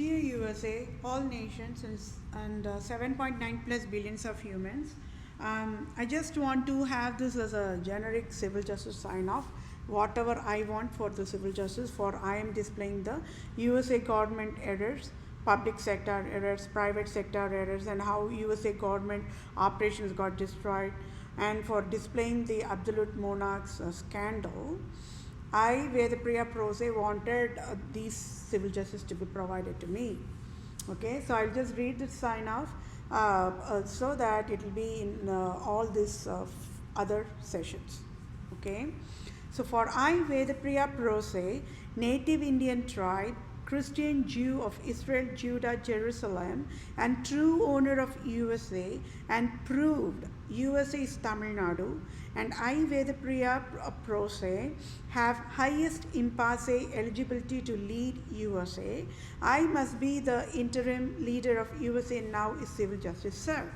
Dear USA, all nations and 7.9 plus billions of humans, I just want to have this as a generic civil justice sign off. Whatever I want for the civil justice, for I am displaying the USA government errors, public sector errors, private sector errors, and how USA government operations got destroyed, and for displaying the absolute monarchs scandal. I, Vethapriya PROSE, wanted these civil justice to be provided to me. Okay, so I'll just read the sign off so that it will be in all these other sessions. Okay, so for I, Vethapriya PROSE, native Indian tribe, Christian Jew of Israel, Judah, Jerusalem, and true owner of USA, and proved USA is Tamil Nadu, and I, Vethapriya PROSE, have highest impasse eligibility to lead USA. I must be the interim leader of USA now is civil justice served.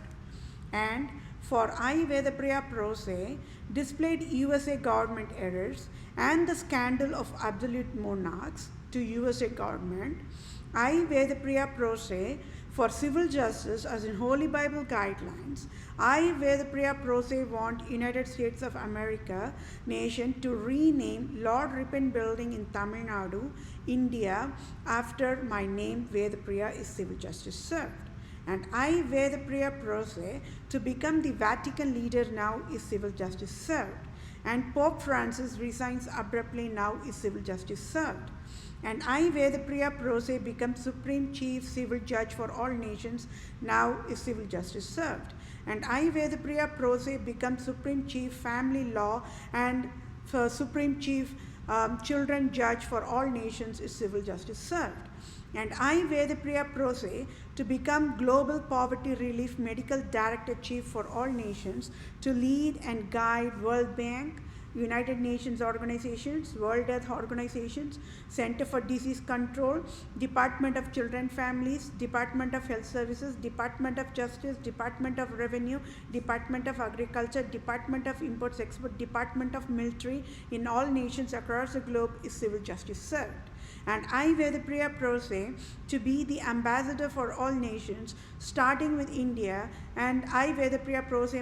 And for I, Vethapriya PROSE, displayed USA government errors and the scandal of absolute monarchs to USA government. I, Vethapriya PROSE, for civil justice as in Holy Bible guidelines. I, Vethapriya PROSE, want United States of America nation to rename Lord Ripon Building in Tamil Nadu, India, after my name Vethapriya is civil justice served. And I, Vethapriya PROSE, to become the Vatican leader now is civil justice served. And Pope Francis resigns abruptly now is civil justice served. And I, Vethapriya PROSE, become Supreme Chief Civil Judge for all nations, now is civil justice served. And I, Vethapriya PROSE, become Supreme Chief Family Law and Supreme Chief Children Judge for all nations is civil justice served. And I, Vethapriya PROSE, to become Global Poverty Relief Medical Director Chief for all nations, to lead and guide World Bank, United Nations organizations, World Health Organizations, Center for Disease Control, Department of Children Families, Department of Health Services, Department of Justice, Department of Revenue, Department of Agriculture, Department of Imports Export, Department of Military in all nations across the globe is civil justice served. And I, Vethapriya PROSE, to be the ambassador for all nations, starting with India, and I, Vethapriya PROSE,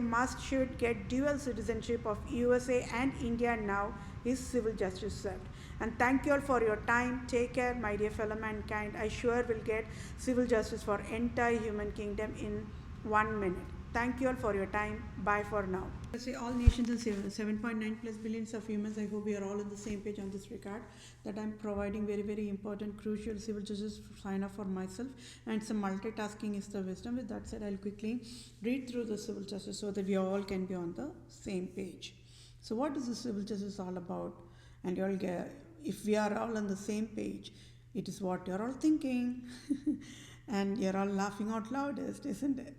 should get dual citizenship of USA and India now is civil justice served. And thank you all for your time. Take care, my dear fellow mankind. I sure will get civil justice for entire human kingdom in 1 minute. Thank you all for your time. Bye for now. I say all nations and 7.9 plus billions of humans. I hope we are all on the same page on this regard. That I'm providing very, very important, crucial civil justice sign off for myself. And some multitasking is the wisdom. With that said, I'll quickly read through the civil justice so that we all can be on the same page. So what is the civil justice all about? And you all get, if we are all on the same page, it is what you're all thinking. And you're all laughing out loudest, isn't it?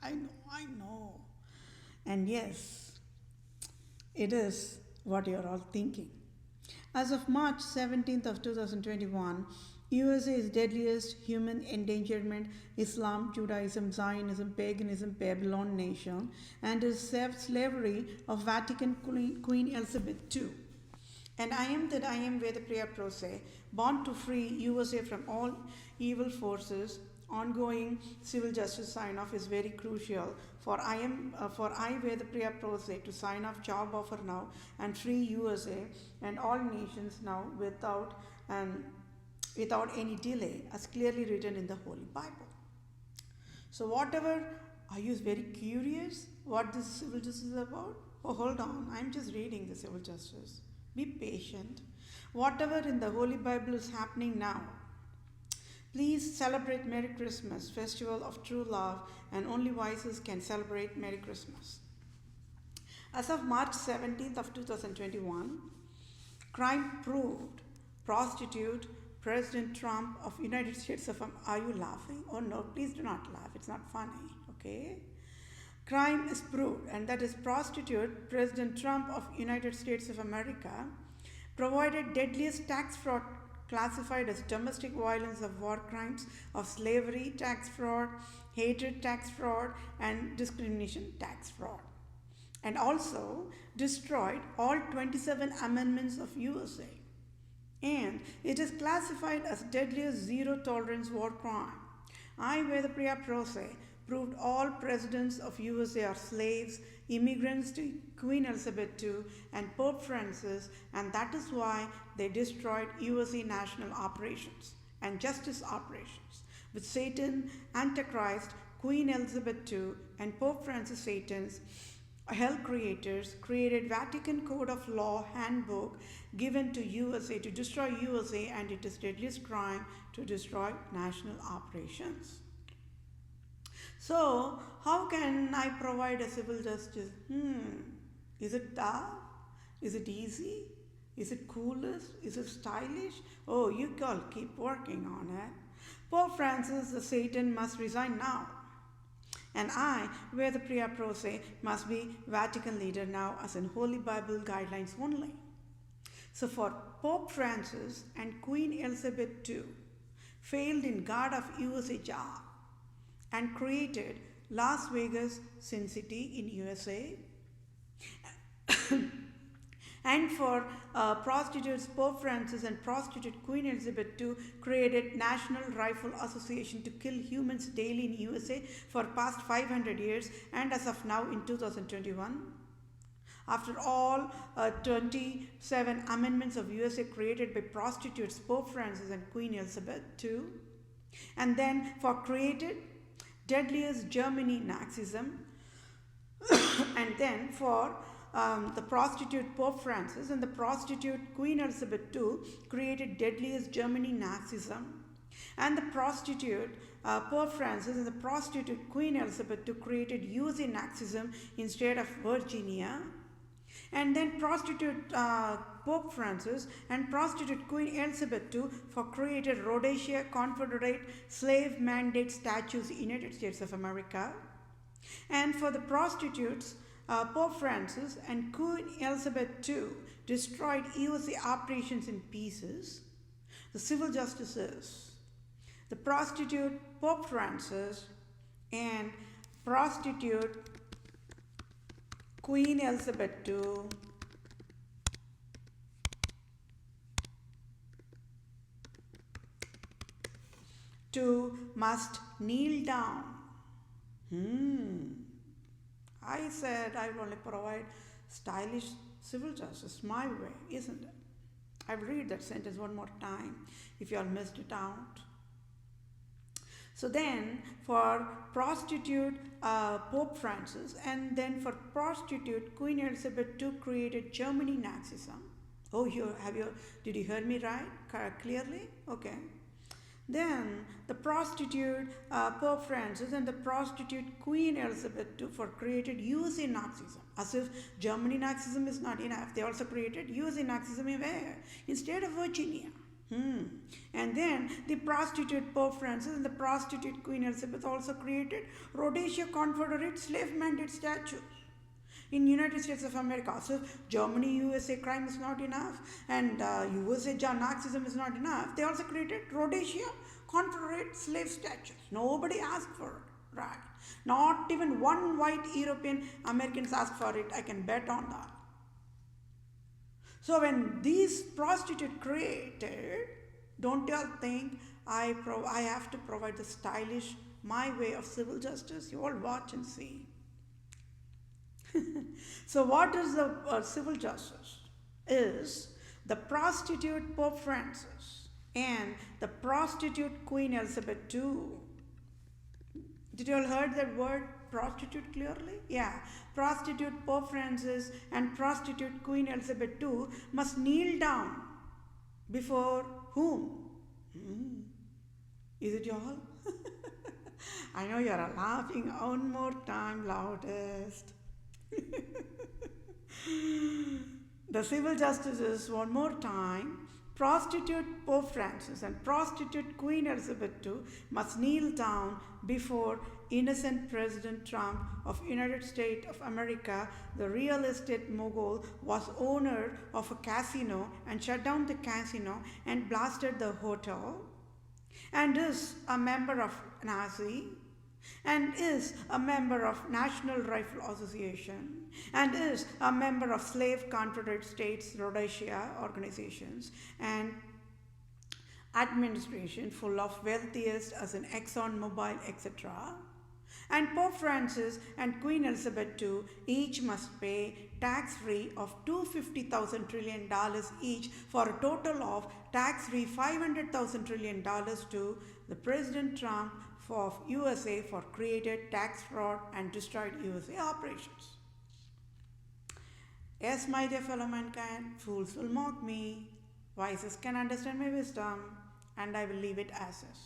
I know. And yes, it is what you're all thinking. As of March 17th of 2021, USA is deadliest human endangerment, Islam, Judaism, Zionism, Paganism, Babylon nation, and is slavery of Vatican Queen Elizabeth II. And I am that I am Vethapriya PROSE, born to free USA from all evil forces. Ongoing civil justice sign-off is very crucial for I Vethapriya PROSE to sign off job offer now and free USA and all nations now without any delay, as clearly written in the Holy Bible. So whatever, are you very curious what this civil justice is about? Oh, hold on, I'm just reading the civil justice. Be patient. Whatever in the Holy Bible is happening now, please celebrate Merry Christmas, festival of true love, and only vices can celebrate Merry Christmas. As of March 17th of 2021, crime proved. Prostitute, President Trump of United States of America. Are you laughing? Oh no, please do not laugh. It's not funny, okay? Crime is proved, and that is prostitute, President Trump of United States of America, provided deadliest tax fraud classified as domestic violence of war crimes of slavery tax fraud, hatred tax fraud, and discrimination tax fraud. And also destroyed all 27 amendments of USA. and it is classified as deadliest zero-tolerance war crime. I, Vethapriya PROSE, proved all presidents of USA are slaves, immigrants to Queen Elizabeth II and Pope Francis, and that is why they destroyed USA national operations and justice operations, with Satan, Antichrist, Queen Elizabeth II, and Pope Francis Satan's hell creators created Vatican Code of Law handbook given to USA to destroy USA, and it is deadliest crime to destroy national operations. So, how can I provide a civil justice? Is it tough? Is it easy? Is it coolest? Is it stylish? Oh, you all keep working on it. Pope Francis, the Satan, must resign now. And I, Vethapriya PROSE, must be Vatican leader now as in Holy Bible guidelines only. So for Pope Francis and Queen Elizabeth II failed in guard of USA job and created Las Vegas, Sin City in USA. And for prostitutes, Pope Francis and prostitute Queen Elizabeth II created National Rifle Association to kill humans daily in USA for past 500 years, and as of now in 2021. After all 27 amendments of USA created by prostitutes, Pope Francis and Queen Elizabeth II. And then for created deadliest Germany Nazism, and then for the prostitute Pope Francis and the prostitute Queen Elizabeth II created deadliest Germany Nazism, and the prostitute Pope Francis and the prostitute Queen Elizabeth II created USA Nazism instead of Virginia, and then prostitute Pope Francis and prostitute Queen Elizabeth II for created Rhodesia Confederate slave mandate statues in the United States of America, and for the prostitutes Pope Francis and Queen Elizabeth II destroyed USA operations in pieces. The civil justices, the prostitute Pope Francis and prostitute Queen Elizabeth II must kneel down. I said I will only provide stylish civil justice my way, isn't it? I'll read that sentence one more time if you all missed it out. So then for prostitute Pope Francis and then for prostitute Queen Elizabeth II created Germany Nazism. Oh, did you hear me right clearly? Okay. Then the prostitute Pope Francis and the prostitute Queen Elizabeth II for created USA Nazism. As if Germany Nazism is not enough, they also created USA Nazism where? Instead of Virginia. And then the prostitute Pope Francis and the prostitute Queen Elizabeth also created Rhodesia Confederate slave mandate statues in United States of America. So Germany USA crime is not enough, and USA Nazism is not enough. They also created Rhodesia Confederate slave statues. Nobody asked for it, right? Not even one white European Americans asked for it. I can bet on that. So when these prostitutes created, don't y'all think I have to provide the stylish my way of civil justice? You all watch and see. So what is the civil justice? Is the prostitute Pope Francis and the prostitute Queen Elizabeth II. Did you all heard that word prostitute clearly? Yeah. Prostitute Pope Francis and prostitute Queen Elizabeth II must kneel down before whom? Is it y'all? I know you are laughing. One more time, loudest. The civil justices, one more time, prostitute Pope Francis and prostitute Queen Elizabeth II must kneel down before innocent President Trump of United States of America. The real estate mogul was owner of a casino and shut down the casino and blasted the hotel, and is a member of Nazi, and is a member of National Rifle Association, and is a member of Slave Confederate States Rhodesia organizations, and administration full of wealthiest as in Exxon Mobil, etc. And Pope Francis and Queen Elizabeth II each must pay tax-free of $250,000 trillion each for a total of tax-free $500,000 trillion to the President Trump of USA for created tax fraud and destroyed USA operations. Yes, my dear fellow mankind, fools will mock me, wisest can understand my wisdom, and I will leave it as is.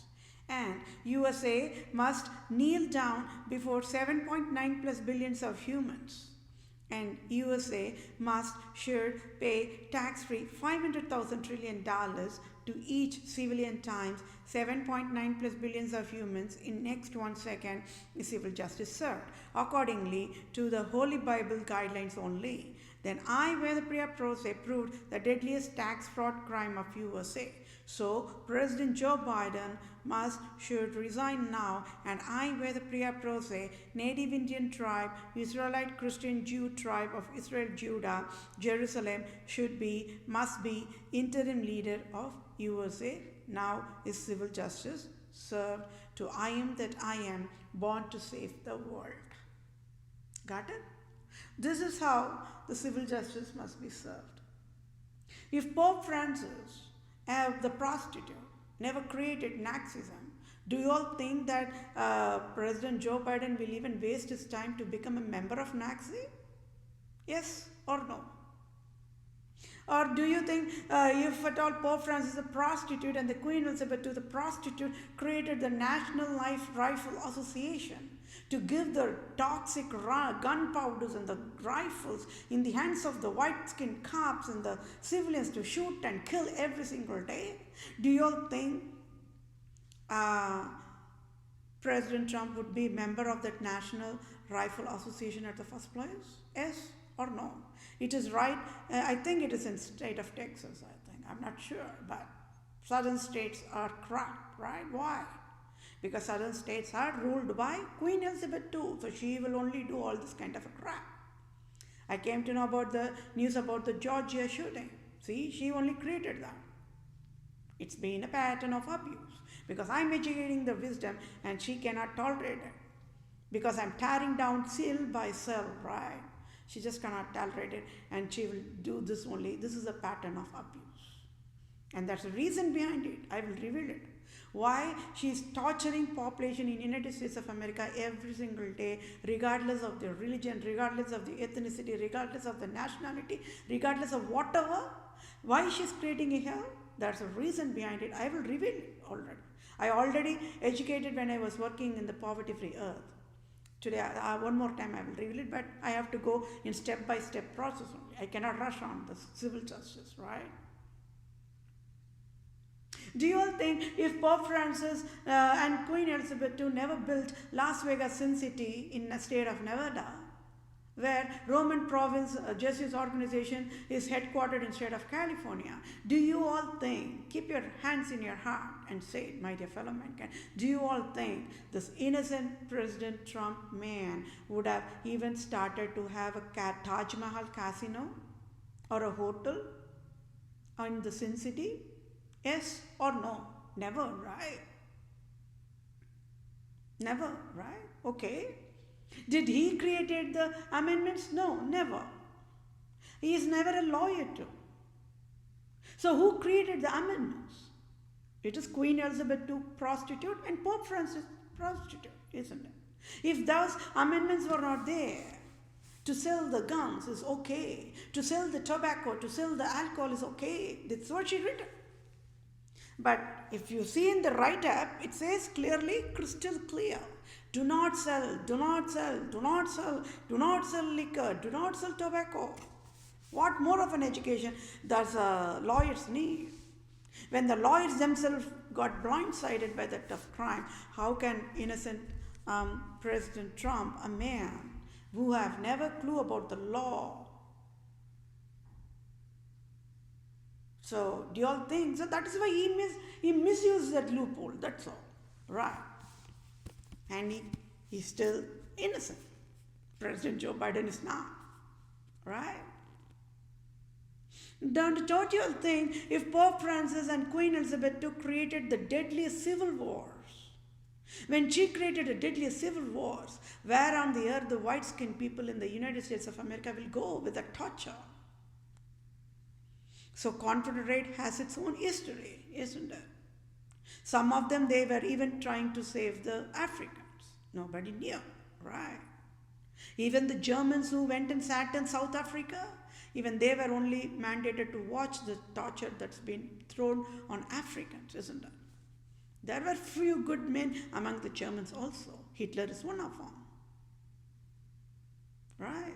And USA must kneel down before 7.9 plus billions of humans. And USA should pay tax-free $500,000 trillion to each civilian times 7.9 plus billions of humans in next 1 second is civil justice served, accordingly to the Holy Bible guidelines only. Then I, Vethapriya, PROSE, proved the deadliest tax fraud crime of USA. So President Joe Biden should resign now, and I, Vethapriya, PROSE, Native Indian tribe, Israelite Christian Jew tribe of Israel, Judah, Jerusalem, must be interim leader of USA. Now is civil justice served to I am that I am, born to save the world. Got it? This is how the civil justice must be served. If Pope Francis, the prostitute, never created Nazism, do you all think that President Joe Biden will even waste his time to become a member of Nazi? Yes or no? Or do you think if at all Pope Francis is a prostitute and the Queen Elizabeth II, the prostitute, created the National Rifle Association to give the toxic gunpowders and the rifles in the hands of the white-skinned cops and the civilians to shoot and kill every single day? Do you all think President Trump would be a member of that National Rifle Association at the first place? Yes or no? It is right. I think it is in state of Texas, I think. I'm not sure, but southern states are corrupt, right? Why? Because southern states are ruled by Queen Elizabeth II, so she will only do all this kind of a crap. I came to know about the news about the Georgia shooting. See, she only created that. It's been a pattern of abuse because I'm educating the wisdom and she cannot tolerate it because I'm tearing down cell by cell, right? She just cannot tolerate it and she will do this only. This is a pattern of abuse. And that's the reason behind it. I will reveal it. Why she is torturing population in United States of America every single day, regardless of their religion, regardless of the ethnicity, regardless of the nationality, regardless of whatever. Why she's creating a hell? That's the reason behind it. I will reveal it already. I already educated when I was working in the poverty-free earth. Today, one more time I will reveal it, but I have to go in step-by-step process only. I cannot rush on the civil justice, right? Do you all think if Pope Francis and Queen Elizabeth II never built Las Vegas Sin City in the state of Nevada, where Roman Province Jesuit organization is headquartered in state of California, do you all think, keep your hands in your heart and say it, my dear fellow mankind, do you all think this innocent President Trump man would have even started to have a Taj Mahal casino or a hotel in the Sin City? Yes or no? Never, right? Never, right? Okay. Did he created the amendments? No, never. He is never a lawyer too. So who created the amendments? It is Queen Elizabeth II, prostitute, and Pope Francis, prostitute, isn't it? If those amendments were not there, to sell the guns is okay, to sell the tobacco, to sell the alcohol is okay. That's what she written. But if you see in the write-up, it says clearly, crystal clear, do not sell, do not sell, do not sell, do not sell liquor, do not sell tobacco. What more of an education does lawyers need? When the lawyers themselves got blindsided by that tough crime, how can innocent President Trump, a man who have never clue about the law, so do you all think? So that is why he misused that loophole, that's all, right? And he's still innocent. President Joe Biden is not, right? Don't you think if Pope Francis and Queen Elizabeth II created the deadliest civil wars, when she created the deadliest civil wars, where on the earth the white-skinned people in the United States of America will go with the torture? So Confederate has its own history, isn't it? Some of them, they were even trying to save the Africans. Nobody knew, right? Even the Germans who went and sat in South Africa, even they were only mandated to watch the torture that's been thrown on Africans, isn't it? There were few good men among the Germans also. Hitler is one of them, right?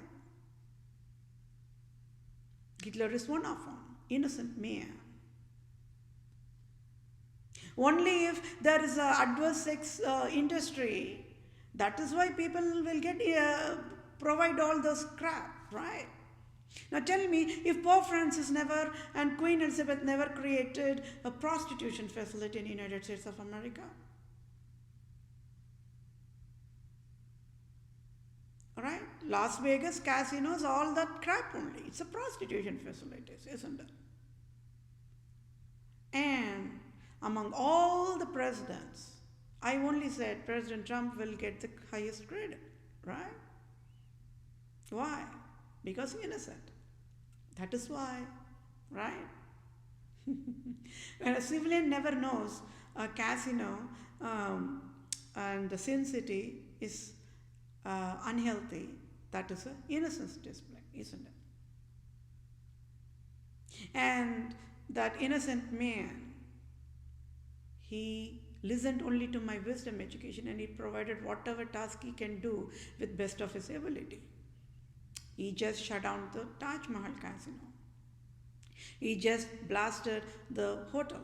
Hitler is one of them, innocent man. Only if there is an adverse sex industry, that is why people will get provide all those crap, right? Now tell me, if Pope Francis never and Queen Elizabeth never created a prostitution facility in the United States of America, right? Las Vegas casinos, all that crap only. It's a prostitution facilities, isn't it? And among all the presidents, I only said President Trump will get the highest credit, right? Why? Because innocent. That is why, right? When a civilian never knows a casino and the Sin City is unhealthy, that is an innocence display, isn't it? And that innocent man, he listened only to my wisdom education and he provided whatever task he can do with best of his ability. He just shut down the Taj Mahal casino. He just blasted the hotel.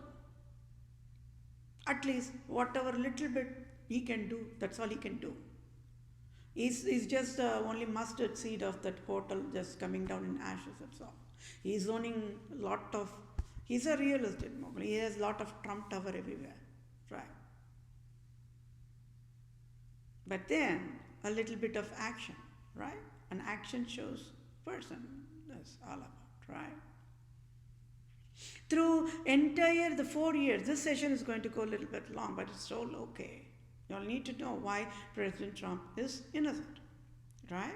At least whatever little bit he can do, that's all he can do. He's just only mustard seed of that hotel just coming down in ashes, that's all. He's owning a lot of, he's a real estate mogul. He has a lot of Trump Tower everywhere, right? But then a little bit of action, right? An action shows person. That's all about, right? Through entire the 4 years, this session is going to go a little bit long, but it's all okay. You all need to know why President Trump is innocent, right?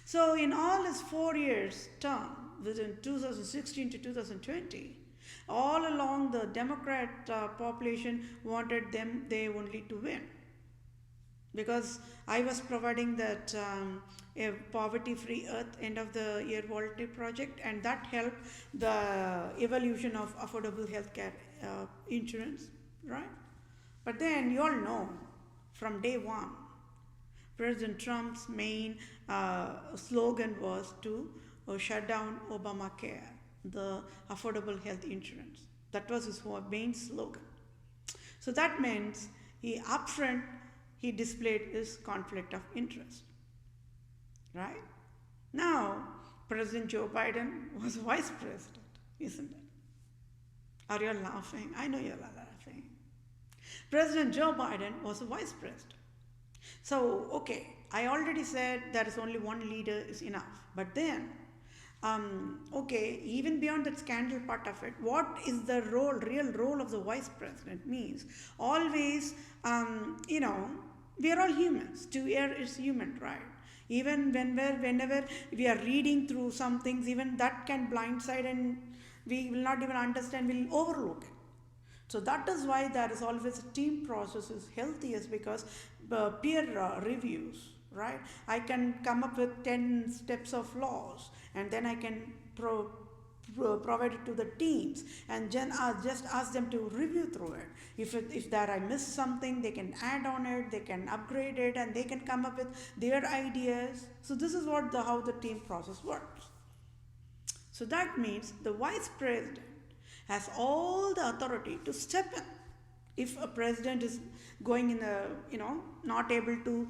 So in all his 4 years term, within 2016 to 2020, all along the Democrat population wanted them, they only to win. Because I was providing that a poverty-free earth end of the year volunteer project, and that helped the evolution of affordable healthcare insurance, right? But then you all know from day one, President Trump's main slogan was to shut down Obamacare, the affordable health insurance. That was his main slogan. So that means he upfront, he displayed his conflict of interest, right? Now, President Joe Biden was vice president, isn't it? Are you laughing? I know you're laughing. President Joe Biden was a vice president. So, okay, I already said there is only one leader is enough. But then, okay, even beyond that scandal part of it, what is the real role of the vice president means? Always, we are all humans. To err is human, right? Even whenever we are reading through some things, even that can blindside and we will not even understand, we'll overlook it. So that is why there is always a team process is healthiest, because peer reviews, right? I can come up with 10 steps of laws and then I can provide it to the teams and just ask them to review through it. If there I missed something, they can add on it, they can upgrade it, and they can come up with their ideas. So this is how the team process works. So that means the vice president has all the authority to step in. If a president is going in not able to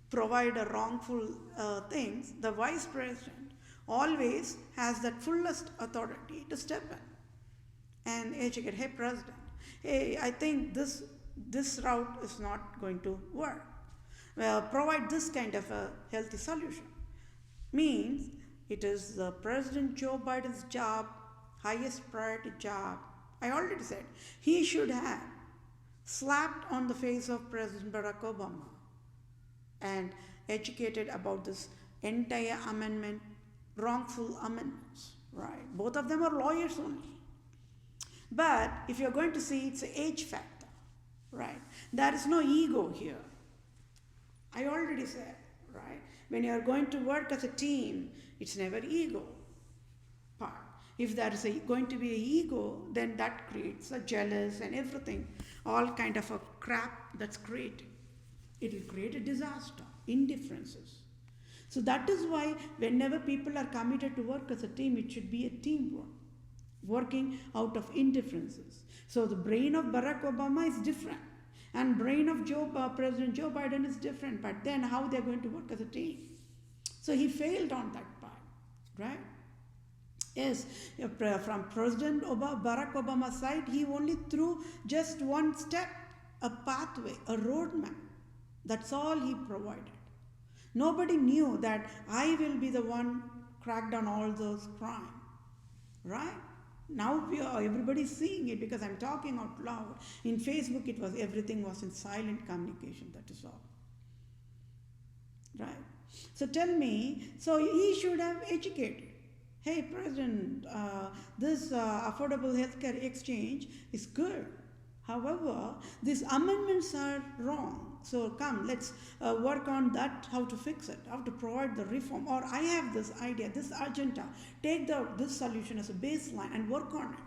provide a wrongful things, the vice president always has that fullest authority to step in and educate, hey president, hey, I think this route is not going to work. Well, provide this kind of a healthy solution. Means It is President Joe Biden's job, highest priority job. I already said he should have slapped on the face of President Barack Obama and educated about this entire amendment, wrongful amendments, right? Both of them are lawyers only. But if you're going to see, it's an age factor, right? There is no ego here. I already said, right? When you're going to work as a team, it's never ego part. If there is going to be an ego, then that creates a jealous and everything, all kind of a crap that's created. It will create a disaster, indifferences. So that is why whenever people are committed to work as a team, it should be a teamwork, working out of indifferences. So the brain of Barack Obama is different, and brain of President Joe Biden is different, but then how they're going to work as a team. So he failed on that part, right? Yes, from President Barack Obama's side, he only threw just one step, a pathway, a roadmap. That's all he provided. Nobody knew that I will be the one crack down all those crimes, right? Now everybody's seeing it because I'm talking out loud. In Facebook, everything was in silent communication. That is all, right? So tell me, so he should have educated. Hey, President, this affordable healthcare exchange is good. However, these amendments are wrong. So come, let's work on that, how to fix it, how to provide the reform. Or I have this idea, this agenda. Take this solution as a baseline and work on it,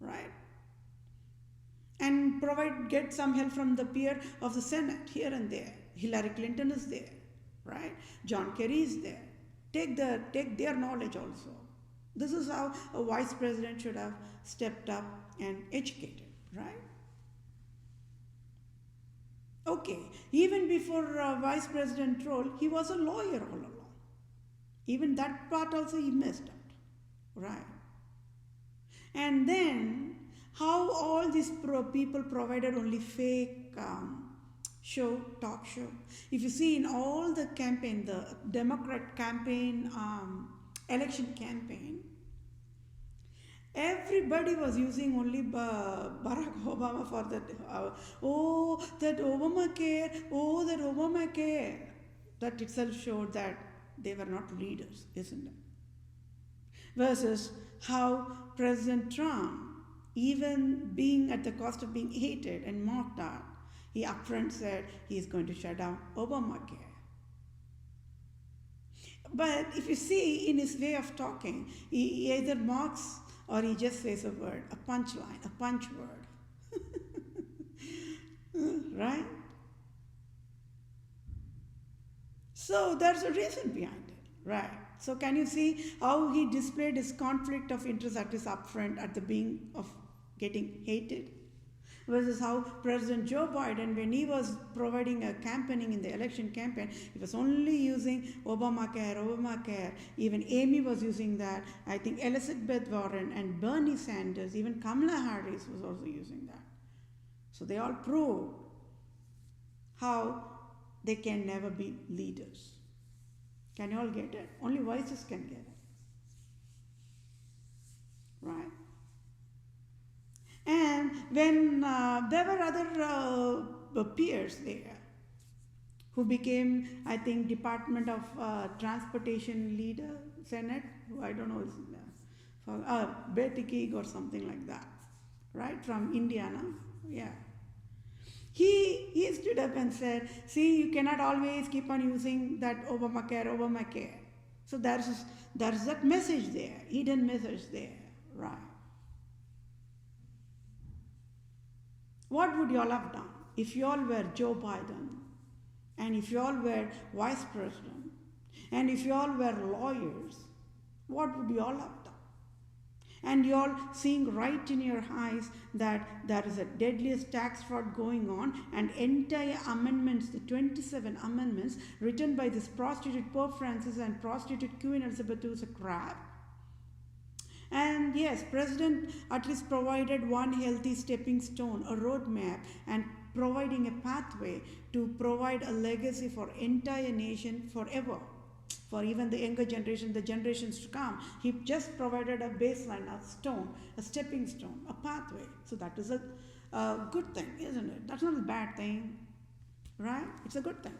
right? And get some help from the peer of the Senate here and there. Hillary Clinton is there, right? John Kerry is there. Take their knowledge also. This is how a vice president should have stepped up and educated, right? Okay, even before vice president role, he was a lawyer all along. Even that part also he messed up, right? And then how all these people provided only fake talk show. If you see in all the campaign, the Democrat campaign, election campaign, everybody was using only Barack Obama for that. That Obamacare. That itself showed that they were not leaders, isn't it? Versus how President Trump, even being at the cost of being hated and mocked at, he upfront said he is going to shut down Obamacare. But if you see in his way of talking, he either mocks or he just says a word, a punchline, a punch word. Right? So there's a reason behind it, right? So can you see how he displayed his conflict of interest at his upfront at the being of getting hated? Versus how President Joe Biden, when he was providing a campaigning in the election campaign, he was only using Obamacare. Even Amy was using that. I think Elizabeth Warren and Bernie Sanders, even Kamala Harris was also using that. So they all proved how they can never be leaders. Can you all get it? Only voices can get it. Right? And when there were other peers there who became, I think, Department of Transportation leader, Senate, who I don't know his name, Vethapriya or something like that, right, from Indiana, yeah. He stood up and said, see, you cannot always keep on using that Obamacare. So there's that message there, hidden message there, right. What would you all have done if you all were Joe Biden, and if you all were vice president, and if you all were lawyers? What would you all have done? And you all seeing right in your eyes that there is a deadliest tax fraud going on, and entire amendments, the 27 amendments written by this prostitute Pope Francis and prostitute Queen Elizabeth II, is a crap. And yes, President at least provided one healthy stepping stone, a roadmap, and providing a pathway to provide a legacy for entire nation forever, for even the younger generation, the generations to come. He just provided a baseline, a stone, a stepping stone, a pathway. So that is a good thing, isn't it? That's not a bad thing, right? It's a good thing.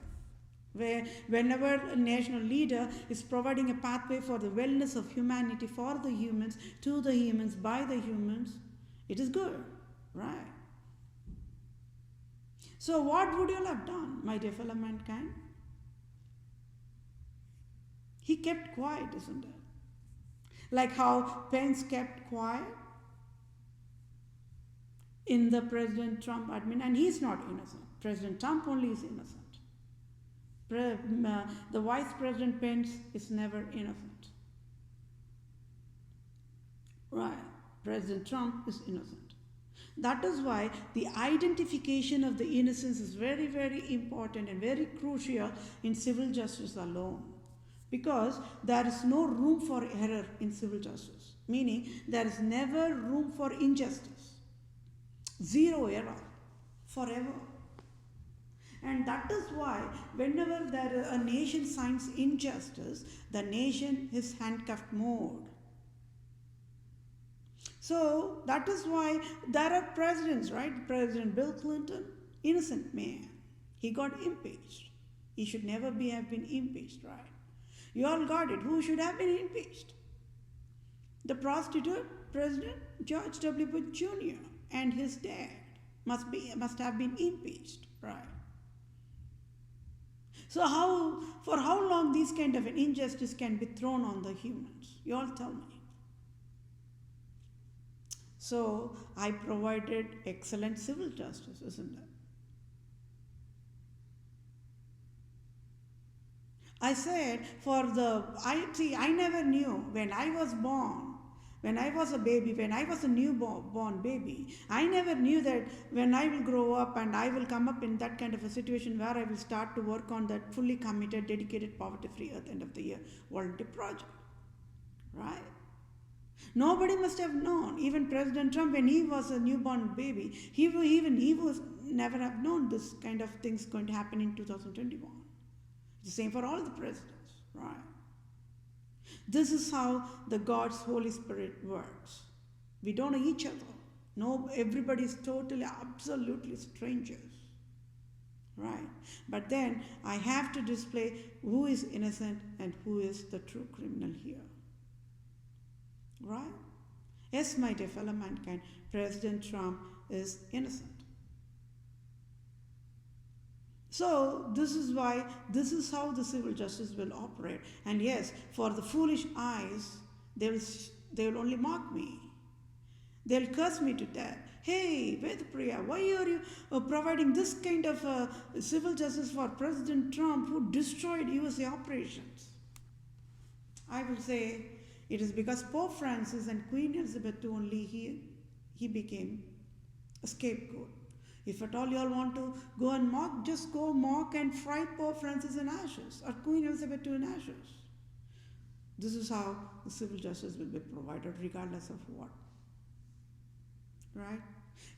Where whenever a national leader is providing a pathway for the wellness of humanity, for the humans, to the humans, by the humans, it is good, right? So what would you all have done, my dear fellow mankind? He kept quiet, isn't it? Like how Pence kept quiet in the President Trump admin, and he's not innocent. President Trump only is innocent. The Vice President Pence is never innocent. Right. President Trump is innocent. That is why the identification of the innocence is very, very important and very crucial in civil justice alone. Because there is no room for error in civil justice. Meaning there is never room for injustice. Zero error. Forever. And that is why whenever a nation signs injustice, the nation is handcuffed mode. So that is why there are presidents, right? President Bill Clinton, innocent man. He got impeached. He should never have been impeached, right? You all got it. Who should have been impeached? The prostitute President George W. Bush Jr. and his dad must have been impeached, right? So for how long these kind of an injustice can be thrown on the humans? You all tell me. So I provided excellent civil justice, isn't it? I said I never knew when I was born, when I was a baby, when I was a newborn baby, I never knew that when I will grow up and I will come up in that kind of a situation where I will start to work on that fully committed, dedicated, poverty-free Earth End of the Year volunteer project. Right? Nobody must have known. Even President Trump, when he was a newborn baby, he was never have known this kind of things going to happen in 2021. The same for all the presidents, right? This is how the God's Holy Spirit works. We don't know each other. No, everybody is totally, absolutely strangers, right? But then I have to display who is innocent and who is the true criminal here, right? Yes, my dear fellow mankind, President Trump is innocent. So this is how the civil justice will operate. And yes, for the foolish eyes, they will only mock me. They'll curse me to death. Hey, Vethapriya, why are you providing this kind of civil justice for President Trump who destroyed USA operations? I will say it is because Pope Francis and Queen Elizabeth only he became a scapegoat. If at all you all want to go and mock, just go mock and fry Pope Francis in ashes or Queen Elizabeth II in ashes. This is how the civil justice will be provided regardless of what. Right?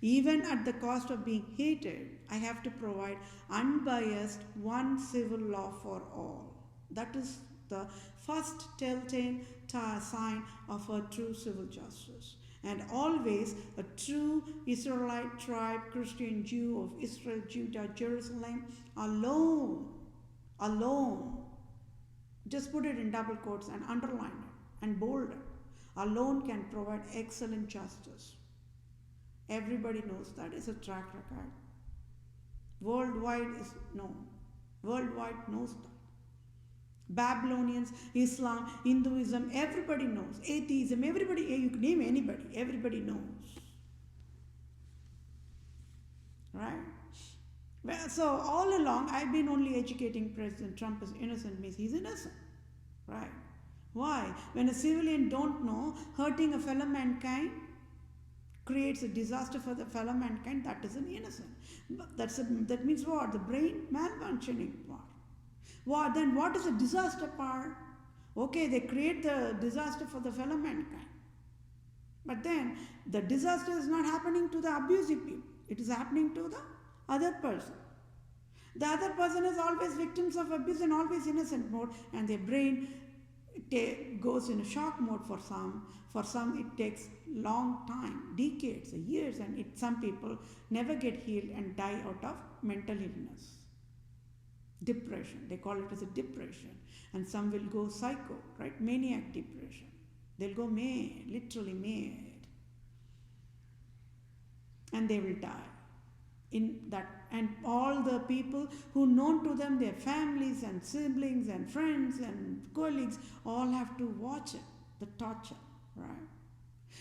Even at the cost of being hated, I have to provide unbiased one civil law for all. That is the first telltale sign of a true civil justice. And always a true Israelite tribe, Christian Jew of Israel, Judah, Jerusalem, alone, just put it in double quotes and underline it and bold it, alone can provide excellent justice. Everybody knows that is a track record. Worldwide is known. Worldwide knows that. Babylonians, Islam, Hinduism, everybody knows. Atheism, everybody, you can name anybody, everybody knows. Right? Well, so all along, I've been only educating President Trump as innocent means he's innocent. Right? Why? When a civilian don't know, hurting a fellow mankind creates a disaster for the fellow mankind, that is an innocent. That means what? The brain malfunctioning part. Then what is the disaster part? Okay, they create the disaster for the fellow mankind. But then the disaster is not happening to the abusive people. It is happening to the other person. The other person is always victims of abuse and always innocent mode, and their brain goes in a shock mode for some. For some, it takes long time, decades, years, and some people never get healed and die out of mental illness. Depression, they call it as a depression. And some will go psycho, right? Maniac depression. They'll go mad, literally mad. And they will die. In that, and all the people who known to them, their families and siblings and friends and colleagues, all have to watch it, the torture, right?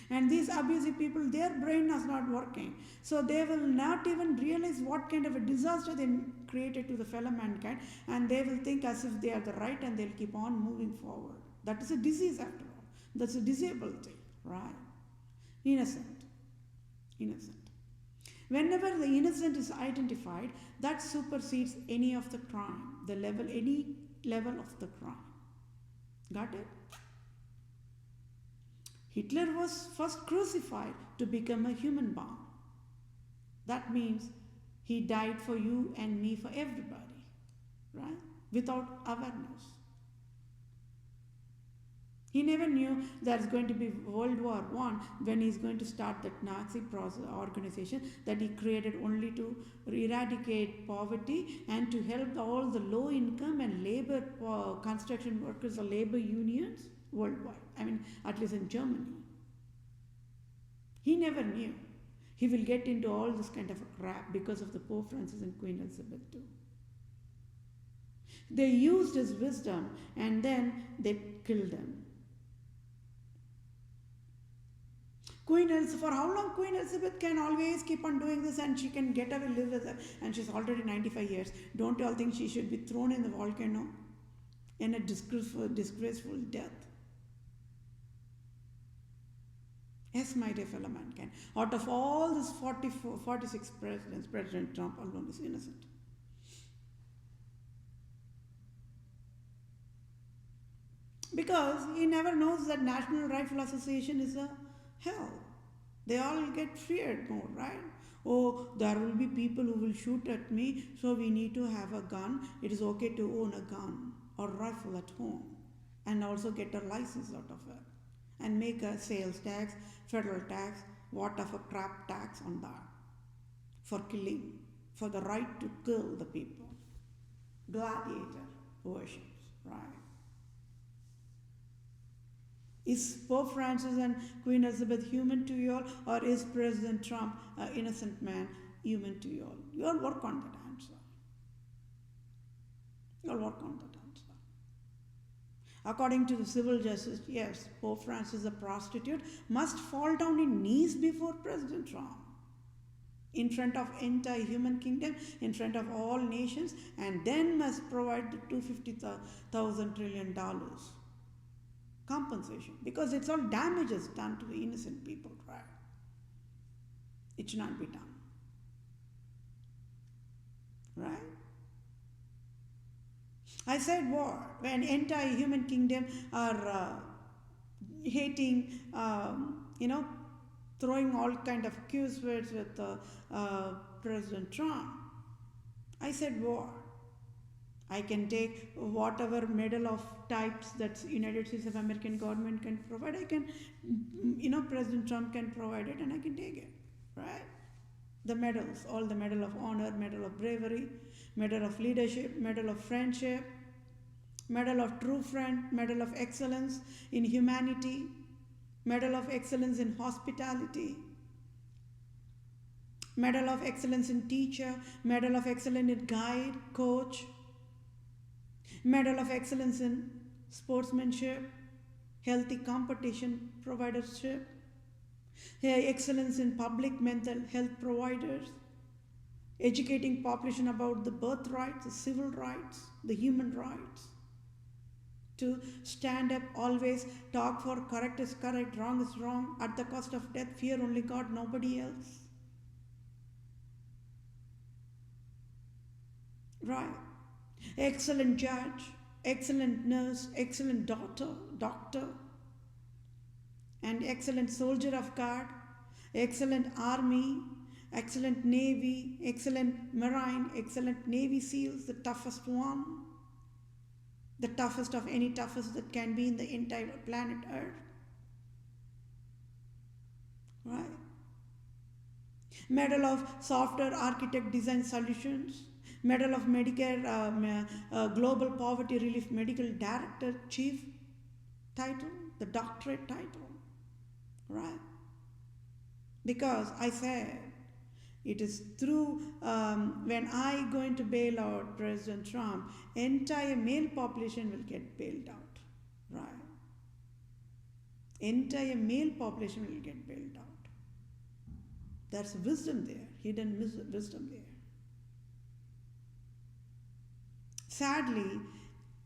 And these abusive people, their brain is not working, so they will not even realize what kind of a disaster they created to the fellow mankind, and they will think as if they are the right, and they'll keep on moving forward. That is a disease after all. That's a disability, right? Innocent. Whenever the innocent is identified, that supersedes any of the crime, any level of the crime. Got it? Hitler was first crucified to become a human bomb. That means he died for you and me, for everybody, right? Without awareness. He never knew there's going to be World War I when he's going to start that Nazi organization that he created only to eradicate poverty and to help all the low income and labor construction workers or labor unions worldwide. I mean, at least in Germany. He never knew. He will get into all this kind of a crap because of the Pope Francis and Queen Elizabeth too. They used his wisdom and then they killed him. For how long Queen Elizabeth can always keep on doing this and she can get away, live with her, and she's already 95 years. Don't you all think she should be thrown in the volcano in a disgraceful death? Yes, my dear fellow mankind. Out of all these 46 presidents, President Trump alone is innocent. Because he never knows that National Rifle Association is a hell. They all get feared more, right? Oh, there will be people who will shoot at me, so we need to have a gun. It is okay to own a gun or rifle at home and also get a license out of it and make a sales tax, federal tax, whatever crap tax on that for killing, for the right to kill the people. Gladiator worships, right? Is Pope Francis and Queen Elizabeth human to you all, or is President Trump, an innocent man, human to you all? You all work on that answer. You all work on that answer. According to the civil justice, yes, Pope Francis, a prostitute, must fall down in knees before President Trump, in front of entire human kingdom, in front of all nations, and then must provide the $250,000 trillion compensation, because it's all damages done to the innocent people, right? It should not be done, right? I said war when entire human kingdom are hating, throwing all kind of accused words with President Trump. I said war. I can take whatever medal of types that United States of American government can provide. I can, President Trump can provide it, and I can take it, right? The medals, all the Medal of Honor, Medal of Bravery, Medal of Leadership, Medal of Friendship, Medal of True Friend, Medal of Excellence in Humanity, Medal of Excellence in Hospitality, Medal of Excellence in Teacher, Medal of Excellence in Guide, Coach, Medal of Excellence in Sportsmanship, Healthy Competition Providership, Excellence in Public Mental Health Providers, Educating Population about the birth rights, the civil rights, the human rights, to stand up, always talk for correct is correct, wrong is wrong, at the cost of death, fear only God, nobody else. Right? Excellent judge, excellent nurse, excellent doctor, and excellent soldier of God, excellent army, excellent Navy, excellent Marine, excellent Navy SEALs, the toughest one, the toughest of any toughest that can be in the entire planet Earth. Right? Medal of Software Architect Design Solutions, Medal of Medicare Global Poverty Relief Medical Director Chief title, the doctorate title, right? Because I said it is through when I going to bail out President Trump, entire male population will get bailed out, right? Entire male population will get bailed out. That's wisdom there, hidden wisdom there. Sadly,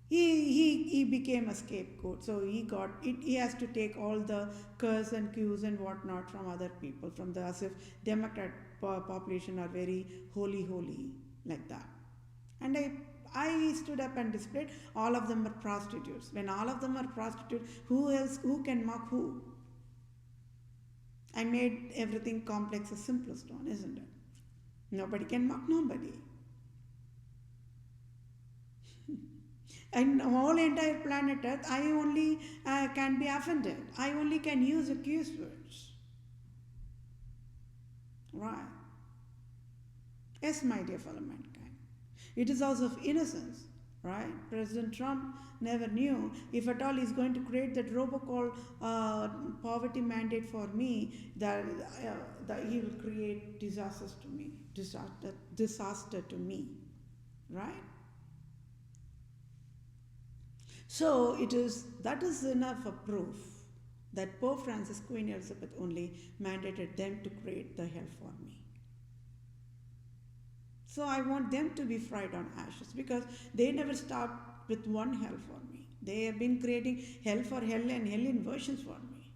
he became a scapegoat, so he has to take all the curse and cues and whatnot from other people, from the as if Democrat population are very holy like that. And I stood up and displayed all of them are prostitutes. When all of them are prostitutes, who can mock who? I made everything complex as simplest one, isn't it? Nobody can mock nobody. And whole entire planet Earth, I only can be offended. I only can use accused words. Right. Yes, my dear fellow mankind. It is also of innocence, right? President Trump never knew if at all he's going to create that robocall poverty mandate for me, that he will create disaster to me, right? So that is enough of proof that Pope Francis, Queen Elizabeth only mandated them to create the hell for me. So I want them to be fried on ashes, because they never stopped with one hell for me. They have been creating hell for hell and hell inversions for me.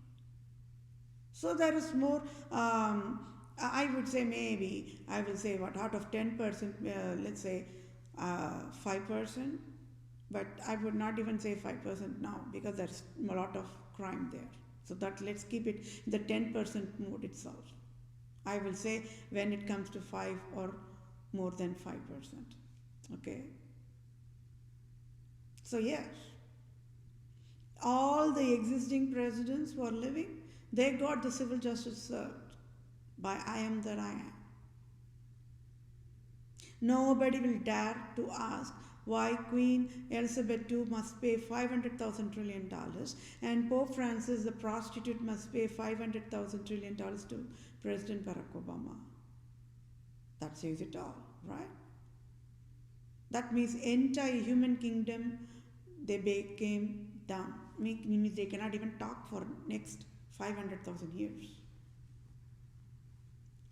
So there is more, I would say maybe, I will say what, out of 10%, let's say 5%, but I would not even say 5% now, because there's a lot of crime there. So that let's keep it the 10% mode itself. I will say when it comes to 5 or more than 5%. Okay. So yes, all the existing presidents who are living, they got the civil justice served by I am that I am. Nobody will dare to ask why Queen Elizabeth II must pay $500,000 trillion and Pope Francis, the prostitute, must pay $500,000 trillion to President Barack Obama. That says it all, right? That means entire human kingdom, they became dumb. Means they cannot even talk for next 500,000 years.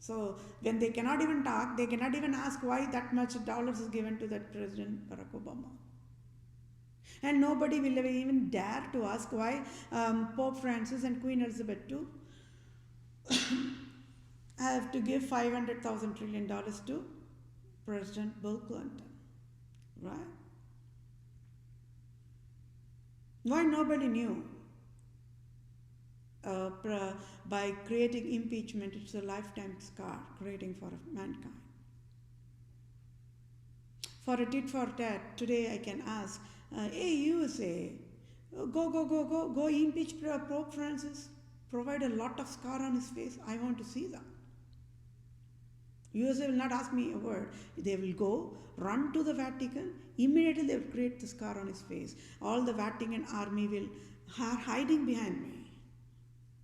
So when they cannot even talk, they cannot even ask why that much dollars is given to that President Barack Obama. And nobody will even dare to ask why Pope Francis and Queen Elizabeth II have to give $500,000 trillion to President Bill Clinton, right? Why nobody knew? By creating impeachment, it's a lifetime scar creating for mankind. For a tit for tat, today I can ask, hey USA, go impeach Pope Francis, provide a lot of scar on his face. I want to see that. USA will not ask me a word. They will go, run to the Vatican, immediately they will create the scar on his face. All the Vatican army will hiding behind me.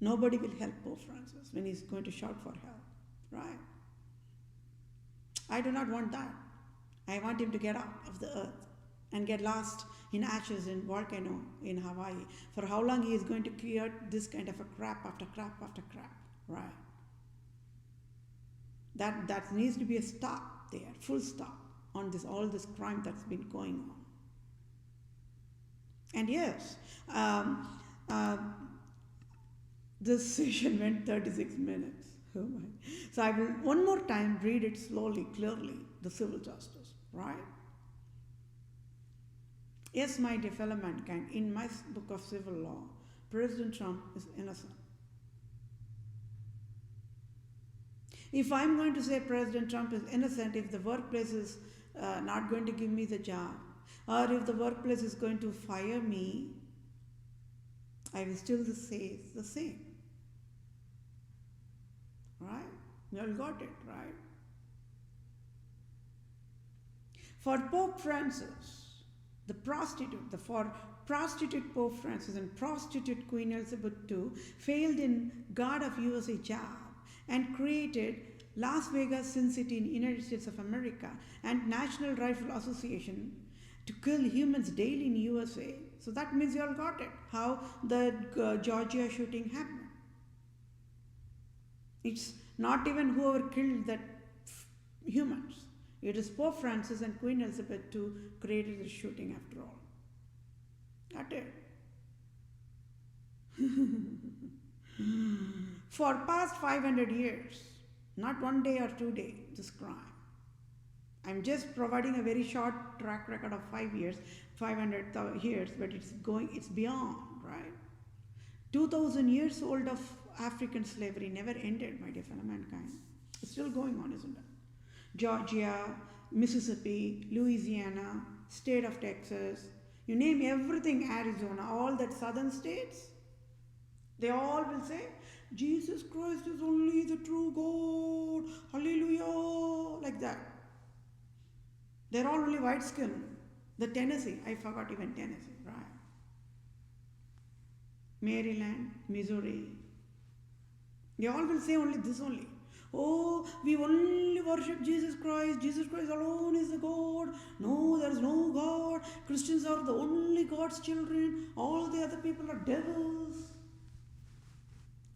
Nobody will help Pope Francis when he's going to shout for help, right? I do not want that. I want him to get out of the earth and get lost in ashes in volcano in Hawaii. For how long he is going to create this kind of a crap after crap after crap, right? That needs to be a stop there, full stop on all this crime that's been going on. And yes, this session went 36 minutes. Oh my. So I will one more time read it slowly, clearly, the civil justice, right? Yes, my dear fellow mankind, in my book of civil law, President Trump is innocent. If I'm going to say President Trump is innocent, if the workplace is not going to give me the job, or if the workplace is going to fire me, I will still say the same. Right? You all got it, right? For Pope Francis, the prostitute Pope Francis and prostitute Queen Elizabeth II failed in God of USA job and created Las Vegas Sin City in United States of America and National Rifle Association to kill humans daily in USA. So that means you all got it, how the Georgia shooting happened. It's not even whoever killed that humans. It is Pope Francis and Queen Elizabeth II created the shooting after all. Got it? For past 500 years, not 1 day or 2 days, this crime. I'm just providing a very short track record of 5 years, 500 years, but it's beyond, right? 2000 years old of African slavery never ended, my dear fellow mankind. It's still going on, isn't it? Georgia, Mississippi, Louisiana, state of Texas, you name everything, Arizona, all that southern states, they all will say, Jesus Christ is only the true God, hallelujah, like that. They're all only white skin. The Tennessee, I forgot even Tennessee, right? Maryland, Missouri, they all will say only this only. Oh, we only worship Jesus Christ alone is the God. No, there is no God. Christians are the only God's children. All the other people are devils.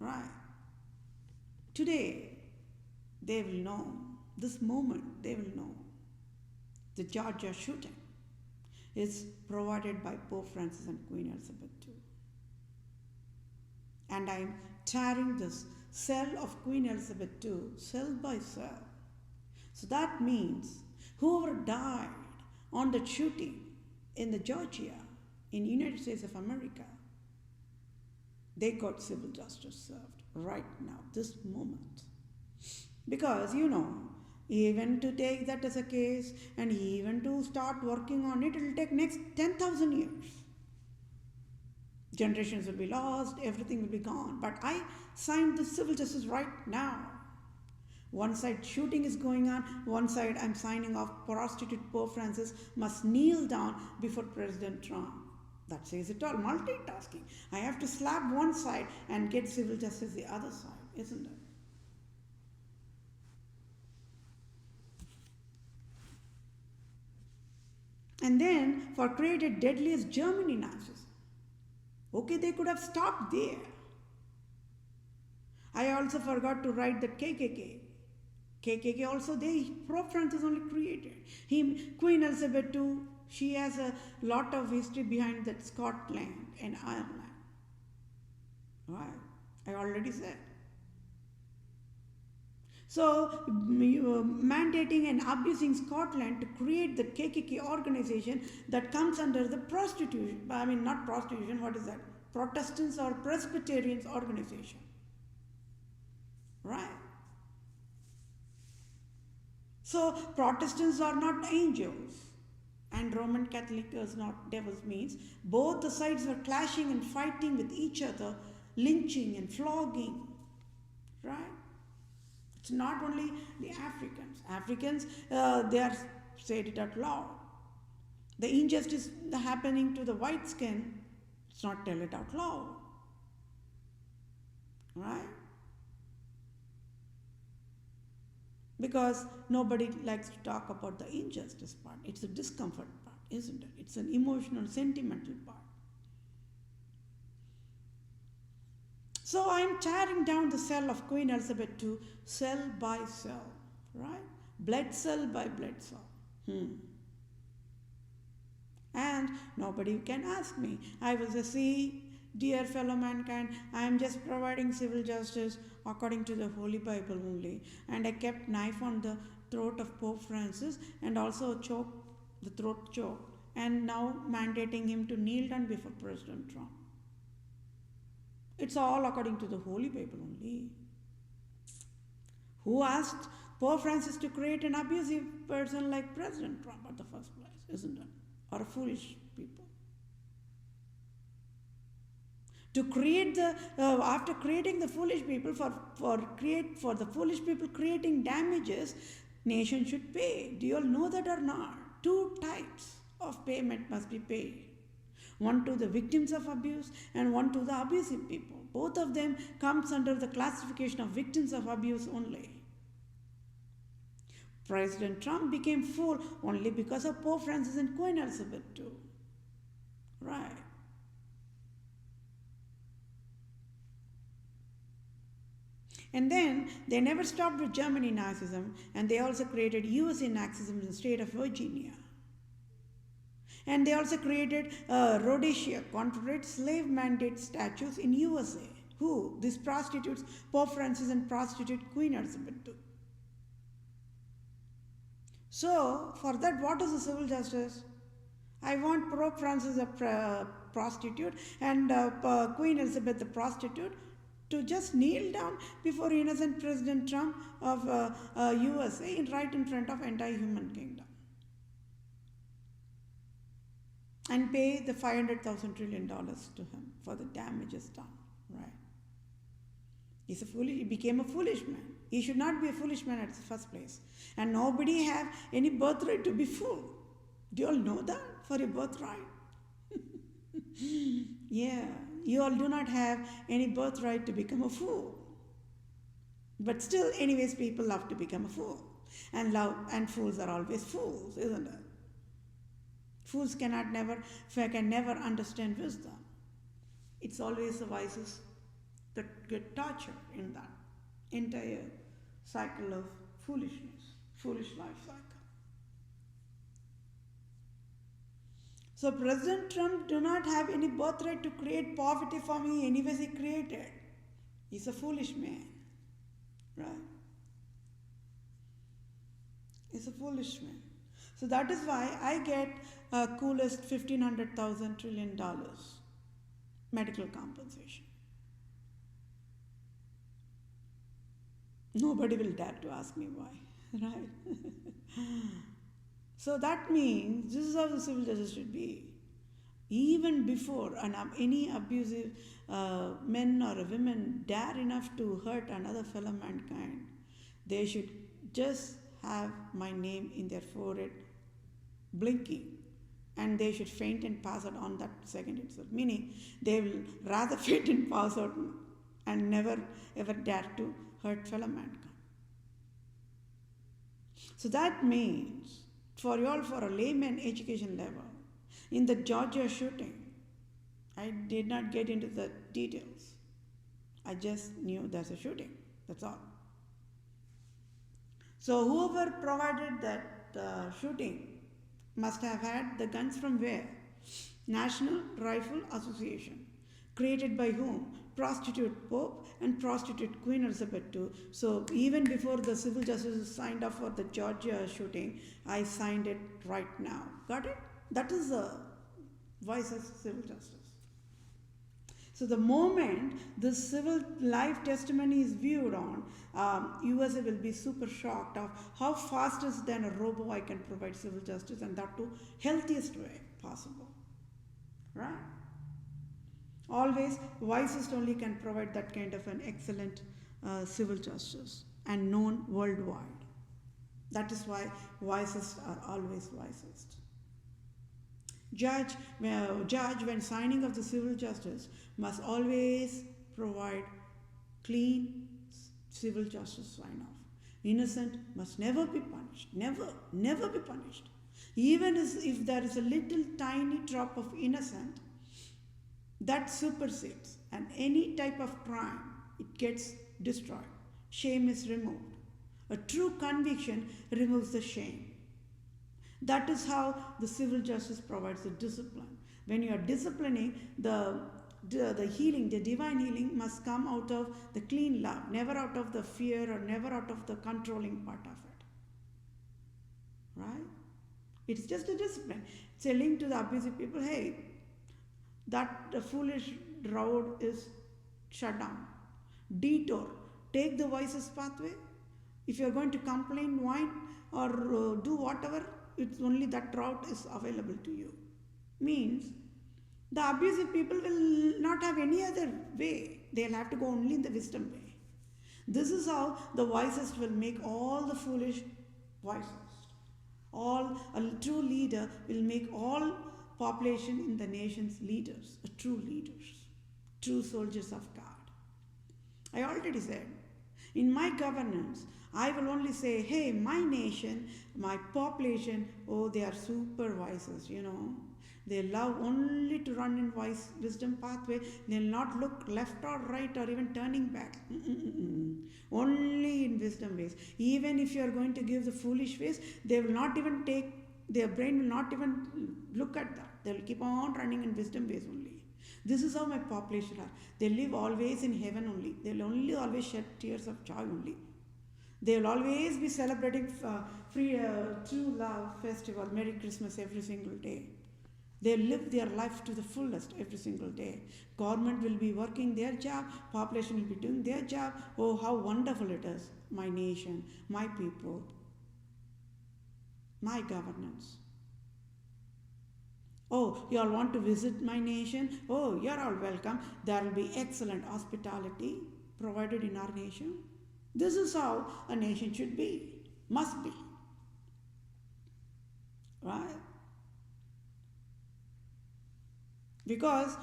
Right. Today, they will know. This moment, they will know. The Georgia shooting is provided by Pope Francis and Queen Elizabeth II. And I am tearing this cell of Queen Elizabeth II, cell by cell. So that means whoever died on the shooting in the Georgia, in United States of America, they got civil justice served right now, this moment. Because, even to take that as a case and even to start working on it, it will take next 10,000 years. Generations will be lost, everything will be gone. But I signed the civil justice right now. One side shooting is going on, one side I'm signing off prostitute Pope Francis must kneel down before President Trump. That says it all, multitasking. I have to slap one side and get civil justice the other side, isn't it? And then for created deadliest Germany Nazis. Okay, they could have stopped there. I also forgot to write that KKK. KKK also, Pope Francis only created. Queen Elizabeth II, she has a lot of history behind that Scotland and Ireland. Right? I already said. So, mandating and abusing Scotland to create the KKK organization that comes under the prostitution, not prostitution, what is that? Protestants or Presbyterians organization. Right? So, Protestants are not angels and Roman Catholic is not devils, means both the sides were clashing and fighting with each other, lynching and flogging. Right? It's not only the Africans. Africans, they are said it out loud. The injustice happening to the white skin, it's not tell it out loud. Right? Because nobody likes to talk about the injustice part. It's a discomfort part, isn't it? It's an emotional, sentimental part. So I'm tearing down the cell of Queen Elizabeth II, cell by cell, right? Blood cell by blood cell. And nobody can ask me. I will say, see, dear fellow mankind, I am just providing civil justice according to the Holy Bible only. And I kept knife on the throat of Pope Francis and also the throat choke. And now mandating him to kneel down before President Trump. It's all according to the Holy Bible only. Who asked Pope Francis to create an abusive person like President Trump at the first place, isn't it? Or foolish people. To create after creating the foolish people, for the foolish people creating damages, nation should pay. Do you all know that or not? 2 types of payment must be paid. One to the victims of abuse and one to the abusive people. Both of them comes under the classification of victims of abuse only. President Trump became fool only because of Pope Francis and Queen Elizabeth II. Right. And then they never stopped with Germany Nazism, and they also created USA Nazism in the state of Virginia. And they also created Rhodesia Confederate slave mandate statues in USA. Who? These prostitutes, Pope Francis and prostitute Queen Elizabeth II. So, for that, what is the civil justice? I want Pope Francis a prostitute and Queen Elizabeth the prostitute to just kneel down before innocent President Trump of USA right in front of entire human kingdom. And pay the $500,000 trillion to him for the damages done, right? He became a foolish man. He should not be a foolish man at the first place. And nobody have any birthright to be fool. Do you all know that for a birthright? Yeah, you all do not have any birthright to become a fool. But still, anyways, people love to become a fool. And fools are always fools, isn't it? Fools can never understand wisdom. It's always the wisest that get tortured in that entire cycle of foolishness, foolish life cycle. So President Trump do not have any birthright to create poverty for me anyways he created. He's a foolish man, right? He's a foolish man. So that is why I get coolest $1,500,000 trillion medical compensation. Nobody will dare to ask me why, right? So that means this is how the civil justice should be. Even before any abusive men or women dare enough to hurt another fellow mankind, they should just have my name in their forehead blinking, and they should faint and pass out on that second itself. Meaning, they will rather faint and pass out and never ever dare to hurt fellow mankind. So that means, for a layman education level, in the Georgia shooting, I did not get into the details. I just knew there's a shooting. That's all. So whoever provided that shooting must have had the guns from where? National Rifle Association. Created by whom? Prostitute Pope and prostitute Queen Elizabeth II. So even before the civil justice signed off for the Georgia shooting, I signed it right now. Got it? That is the wisest civil justice. So the moment the civil life testimony is viewed on, USA will be super shocked of how fastest than a robo I can provide civil justice, and that too healthiest way possible. Right? Always, wisest only can provide that kind of an excellent civil justice and known worldwide. That is why wisest are always wisest. Judge, when signing of the civil justice, must always provide clean civil justice sign-off. Innocent must never be punished. Never be punished. Even if there is a little tiny drop of innocent, that supersedes, and any type of crime, it gets destroyed. Shame is removed. A true conviction removes the shame. That is how the civil justice provides the discipline. When you are disciplining, the healing, the divine healing must come out of the clean love, never out of the fear or never out of the controlling part of it. Right? It's just a discipline. It's a link to the abusive people. Hey, that foolish road is shut down. Detour. Take the wisest pathway. If you're going to complain, whine, or do whatever, it's only that route is available to you. Means the abusive people will not have any other way. They'll have to go only in the wisdom way. This is how the wisest will make all the foolish wisest. A true leader will make all population in the nations leaders, true leaders, true soldiers of God. I already said, in my governance, I will only say, hey, my nation, my population, oh, they are super wisest, They love only to run in wisdom pathway. They'll not look left or right or even turning back. Only in wisdom ways. Even if you are going to give the foolish ways, they will not even their brain will not even look at that. They will keep on running in wisdom ways only. This is how my population are. They live always in heaven only. They will only always shed tears of joy only. They will always be celebrating true love festival, Merry Christmas every single day. They live their life to the fullest every single day. Government will be working their job, population will be doing their job. Oh, how wonderful it is. My nation, my people, my governance. Oh, you all want to visit my nation? Oh, you're all welcome. There will be excellent hospitality provided in our nation. This is how a nation should be, must be. Right? Because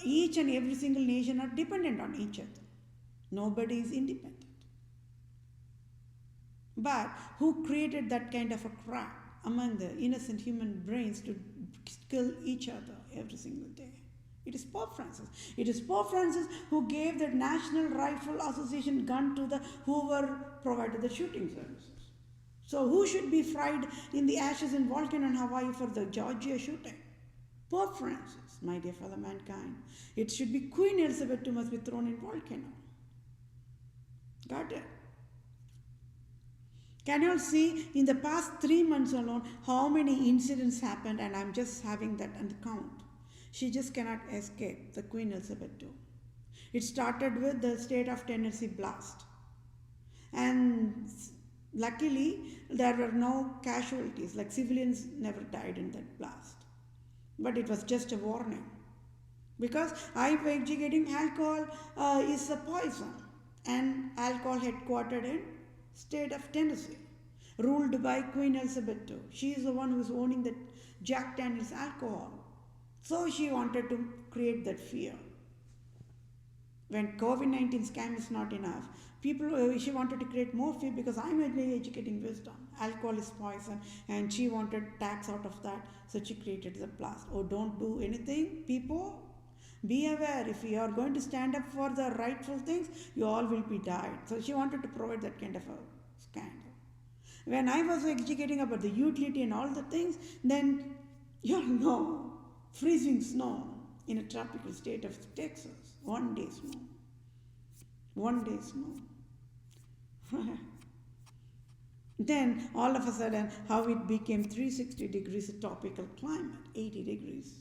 each and every single nation are dependent on each other. Nobody is independent. But who created that kind of a crap among the innocent human brains to kill each other every single day? It is Pope Francis. It is Pope Francis who gave the National Rifle Association gun to the whoever provided the shooting services. So who should be fried in the ashes in volcano in Hawaii for the Georgia shooting? Pope Francis, my dear fellow mankind. It should be Queen Elizabeth who must be thrown in volcano. Got it? Can you all see in the past 3 months alone how many incidents happened, and I'm just having that on the count. She just cannot escape the Queen Elizabeth II. It started with the state of Tennessee blast. And luckily, there were no casualties, like civilians never died in that blast. But it was just a warning. Because I'm educating alcohol is a poison. And alcohol headquartered in state of Tennessee, ruled by Queen Elizabeth II. She is the one who is owning the Jack Daniels alcohol. So she wanted to create that fear. When COVID-19 scam is not enough, she wanted to create more fear because I'm educating wisdom. Alcohol is poison, and she wanted tax out of that, so she created the blast. Oh, don't do anything, people. Be aware, if you are going to stand up for the rightful things, you all will be died. So she wanted to provide that kind of a scandal. When I was educating about the utility and all the things, then freezing snow in a tropical state of Texas. 1 day snow. 1 day snow. Then all of a sudden, how it became 360 degrees tropical climate, 80 degrees.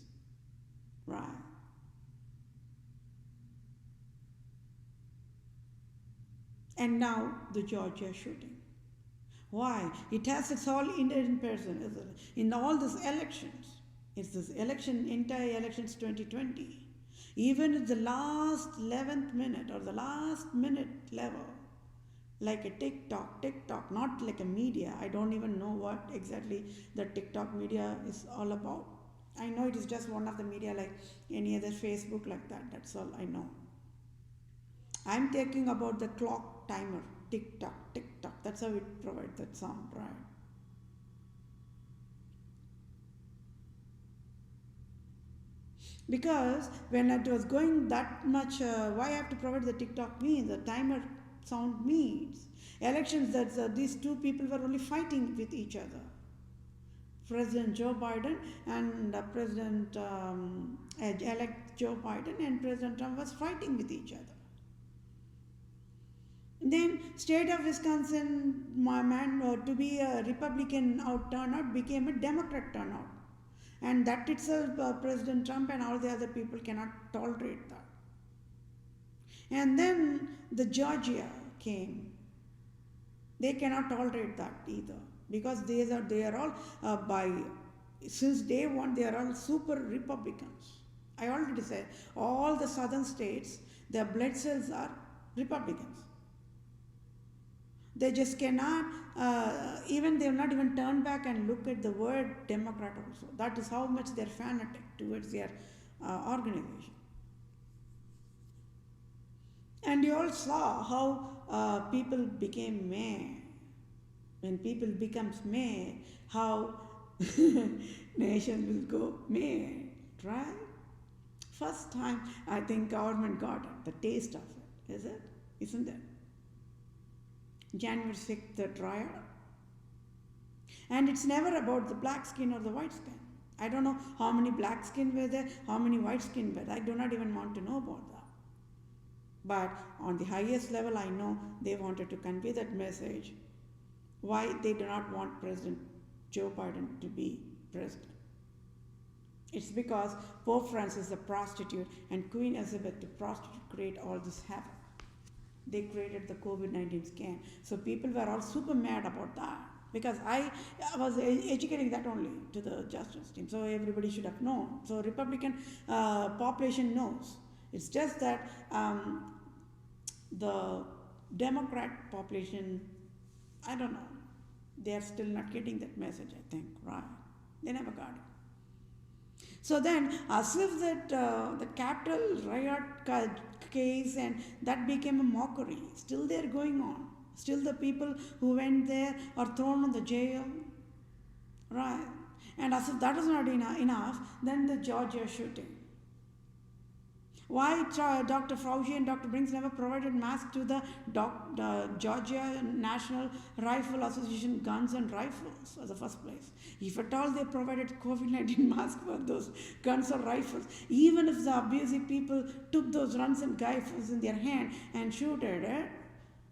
Right. And now the Georgia shooting. Why? It has its all inherent person, isn't it? In all these elections. It's this election, entire elections 2020. Even at the last 11th minute or the last minute level, like a TikTok, not like a media. I don't even know what exactly the TikTok media is all about. I know it is just one of the media like any other Facebook like that. That's all I know. I'm talking about the clock timer, tick-tock. That's how it provides that sound, right? Because when it was going that much, why I have to provide the tick-tock means, the timer sound means. Elections, that these two people were only fighting with each other. President Joe Biden and President-elect Joe Biden and President Trump was fighting with each other. Then state of Wisconsin, to be a Republican turnout became a Democrat turnout. And that itself, President Trump and all the other people cannot tolerate that. And then the Georgia came. They cannot tolerate that either, because they are all since day one they are all super Republicans. I already said all the southern states, their blood cells are Republicans. They just cannot, even they will not even turn back and look at the word Democrat also. That is how much they are fanatic towards their organization. And you all saw how people became mayor. When people becomes mayor, how nation will go mayor, right? First time I think government got it, the taste of it, is it? Isn't it? January 6th, the trial. And it's never about the black skin or the white skin. I don't know how many black skin were there, how many white skin were there. I do not even want to know about that. But on the highest level, I know they wanted to convey that message. Why they do not want President Joe Biden to be president. It's because Pope Francis, the prostitute, and Queen Elizabeth, the prostitute, create all this havoc. They created the COVID-19 scam. So people were all super mad about that, because I was educating that only to the justice team. So everybody should have known. So Republican population knows. It's just that the Democrat population, I don't know, they are still not getting that message, I think, right? They never got it. So then, as if that the Capitol riot case and that became a mockery, still they're going on. Still the people who went there are thrown in the jail, right? And as if that is not enough, then the Georgia shooting. Why Dr. Fauci and Dr. Brinks never provided masks to the Georgia National Rifle Association guns and rifles in the first place? If at all they provided COVID-19 masks for those guns or rifles, even if the abusive people took those guns and rifles in their hand and shoot at it,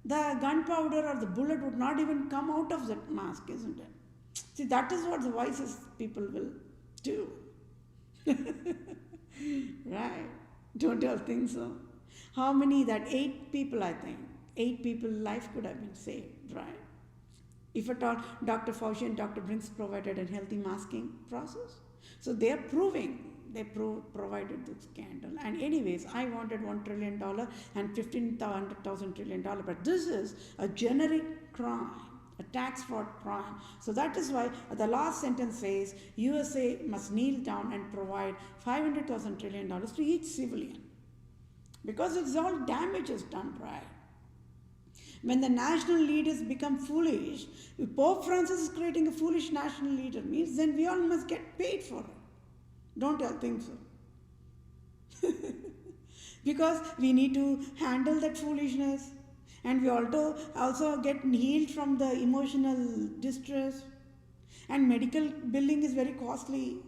the gunpowder or the bullet would not even come out of that mask, isn't it? See, that is what the wisest people will do. Right? Don't you all think so? How many, that 8 people, I think, 8 people's life could have been saved, right? If at all Dr. Fauci and Dr. Brinks provided a healthy masking process. So they are proving, they provided the scandal. And anyways, I wanted $1 trillion and $15,000 trillion, but this is a generic crime, a tax fraud crime. So that is why the last sentence says USA must kneel down and provide $500,000 trillion to each civilian, because it's all damages done, right? When the national leaders become foolish, if Pope Francis is creating a foolish national leader, means then we all must get paid for it. Don't you all think so? Because we need to handle that foolishness. And we also get healed from the emotional distress. And medical billing is very costly.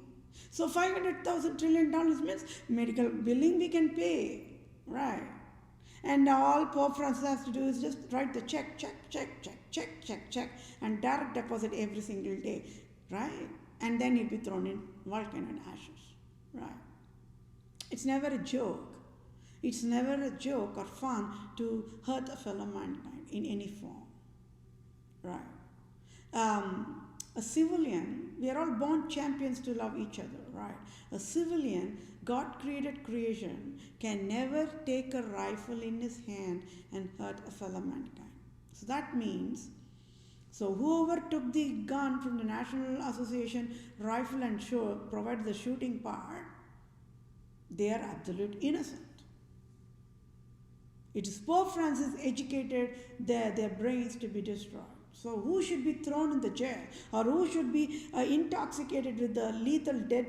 So $500,000 trillion means medical billing we can pay, right? And all Pope Francis has to do is just write the check, and direct deposit every single day, right? And then he'll be thrown in volcano and ashes, right? It's never a joke. It's never a joke or fun to hurt a fellow mankind in any form, right? A civilian, we are all born champions to love each other, right? A civilian, God-created creation, can never take a rifle in his hand and hurt a fellow mankind. So that means, so whoever took the gun from the National Association Rifle and provided the shooting part, they are absolute innocent. It is Pope Francis educated their brains to be destroyed. So who should be thrown in the jail, or who should be intoxicated with the lethal death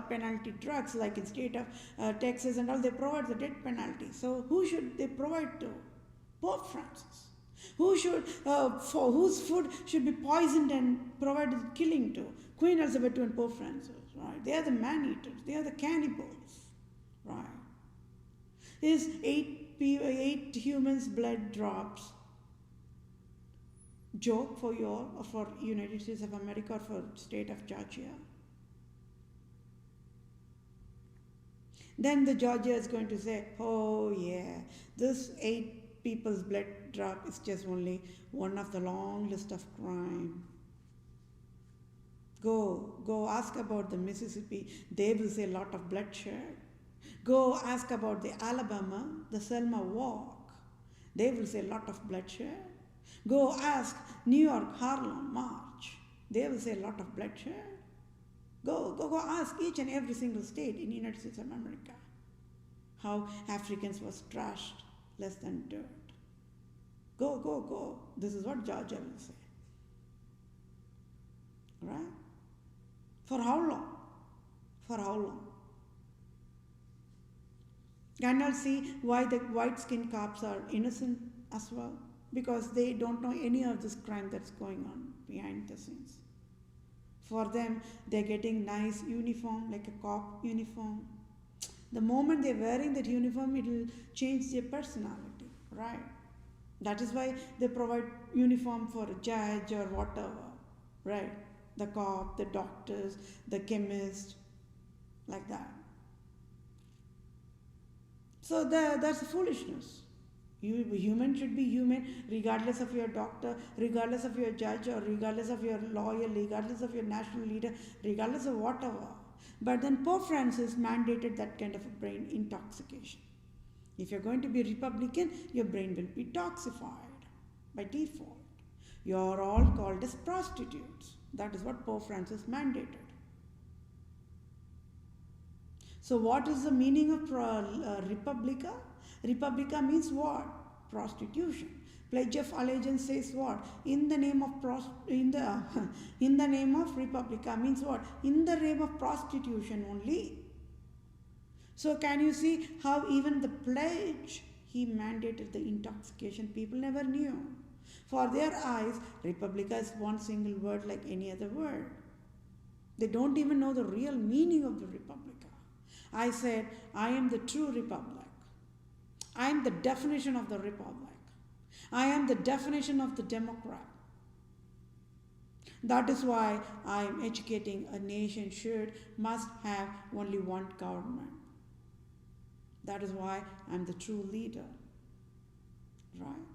penalty drugs, like in state of Texas and all, they provide the death penalty. So who should they provide to? Pope Francis. Who should, for whose food should be poisoned and provided killing to? Queen Elizabeth and Pope Francis, right? They are the man-eaters. They are the cannibals, right? Is 8 humans' blood drops joke for you all, or for United States of America, or for state of Georgia? Then the Georgia is going to say, oh yeah, this 8 people's blood drop is just only one of the long list of crime. Go ask about the Mississippi. They will say a lot of bloodshed. Go ask about the Alabama, the Selma Walk. They will say a lot of bloodshed. Go ask New York Harlem March. They will say a lot of bloodshed. Go ask each and every single state in the United States of America how Africans was trashed, less than dirt. Go. This is what Georgia will say. Right? For how long? For how long? Can you see why the white skinned cops are innocent as well? Because they don't know any of this crime that's going on behind the scenes. For them, they're getting nice uniform, like a cop uniform. The moment they're wearing that uniform, it will change their personality, right? That is why they provide uniform for a judge or whatever, right? The cop, the doctors, the chemist, like that. So that's foolishness. Human should be human regardless of your doctor, regardless of your judge, or regardless of your lawyer, regardless of your national leader, regardless of whatever. But then Pope Francis mandated that kind of a brain intoxication. If you're going to be Republican, your brain will be toxified by default. You're all called as prostitutes. That is what Pope Francis mandated. So what is the meaning of Republica? Republica means what? Prostitution. Pledge of Allegiance says what? In the name of in the name of Republica means what? In the name of prostitution only. So can you see how even the pledge, he mandated the intoxication? People never knew. For their eyes, Republica is one single word like any other word. They don't even know the real meaning of the Republica. I said, I am the true Republic. I am the definition of the Republic. I am the definition of the Democrat. That is why I am educating a nation must have only one government. That is why I am the true leader. Right?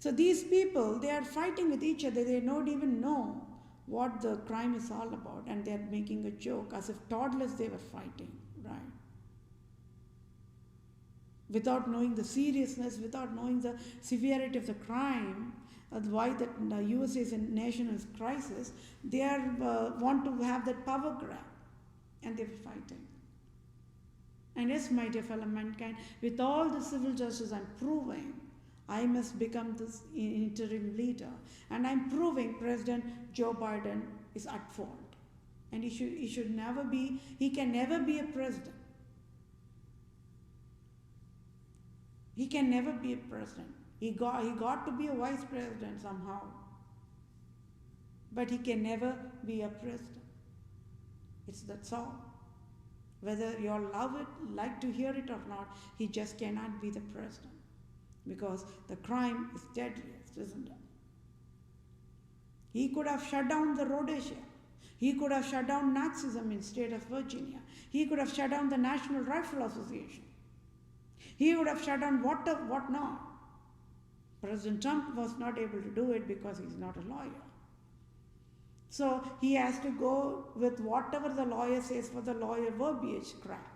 So these people, they are fighting with each other. They don't even know what the crime is all about, and they are making a joke as if toddlers they were fighting, right? Without knowing the seriousness, without knowing the severity of the crime, why that the USA is in national crisis, they want to have that power grab, and they were fighting. And yes, my dear fellow mankind, with all the civil justice I'm proving, I must become this interim leader. And I'm proving President Joe Biden is at fault. And he can never be a president. He can never be a president. He got to be a vice president somehow. But he can never be a president. That's all. Whether you all love it, like to hear it or not, he just cannot be the president. Because the crime is deadliest, isn't it? He could have shut down the Rhodesia. He could have shut down Nazism in state of Virginia. He could have shut down the National Rifle Association. He would have shut down what not. President Trump was not able to do it because he's not a lawyer. So he has to go with whatever the lawyer says for the lawyer verbiage crap.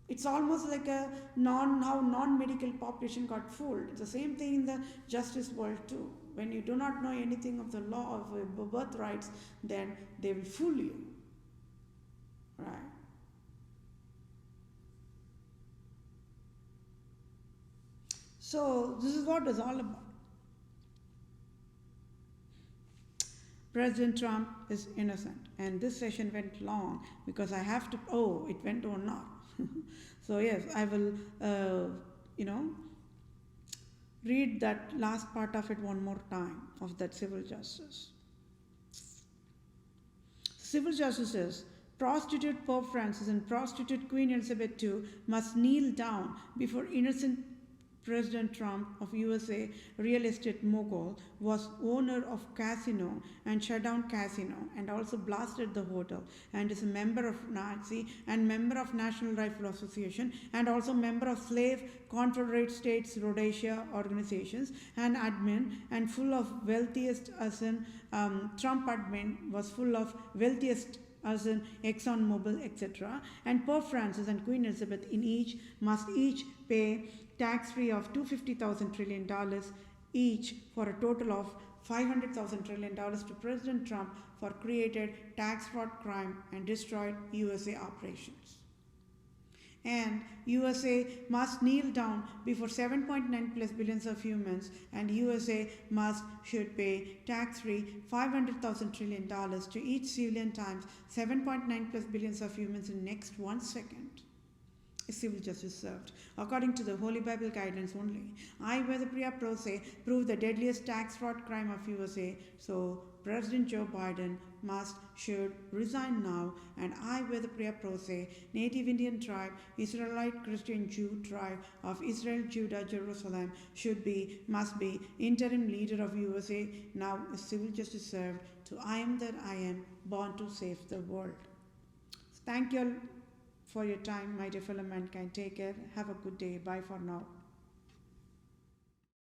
It's almost like how non-medical population got fooled. It's the same thing in the justice world too. When you do not know anything of the law of birth rights, then they will fool you. Right? So this is what it's all about. President Trump is innocent. And this session went long because I have to, it went or not. So yes, I will, read that last part of it one more time of that civil justice. Civil justice says, prostitute Pope Francis and prostitute Queen Elizabeth II must kneel down before innocent President Trump of USA, real estate mogul, was owner of casino and shut down casino and also blasted the hotel, and is a member of Nazi and member of National Rifle Association and also member of slave Confederate States Rhodesia organizations and admin and full of wealthiest as in Trump admin was full of wealthiest as in Exxon Mobil, etc. And Pope Francis and Queen Elizabeth must each pay tax-free of $250,000 trillion each for a total of $500,000 trillion to President Trump for created tax fraud crime and destroyed USA operations. And USA must kneel down before 7.9 plus billions of humans, and USA should pay tax-free $500,000 trillion to each civilian times 7.9 plus billions of humans in next 1 second. Civil justice served. According to the Holy Bible guidance only, I, Vethapriya, PROSE, prove the deadliest tax fraud crime of USA, so President Joe Biden should resign now, and I, Vethapriya, PROSE, Native Indian tribe, Israelite Christian Jew tribe of Israel, Judah, Jerusalem, must be interim leader of USA, now civil justice served, to I am that I am, born to save the world. Thank you all for your time, my dear fellow mankind. Take care. Have a good day. Bye for now.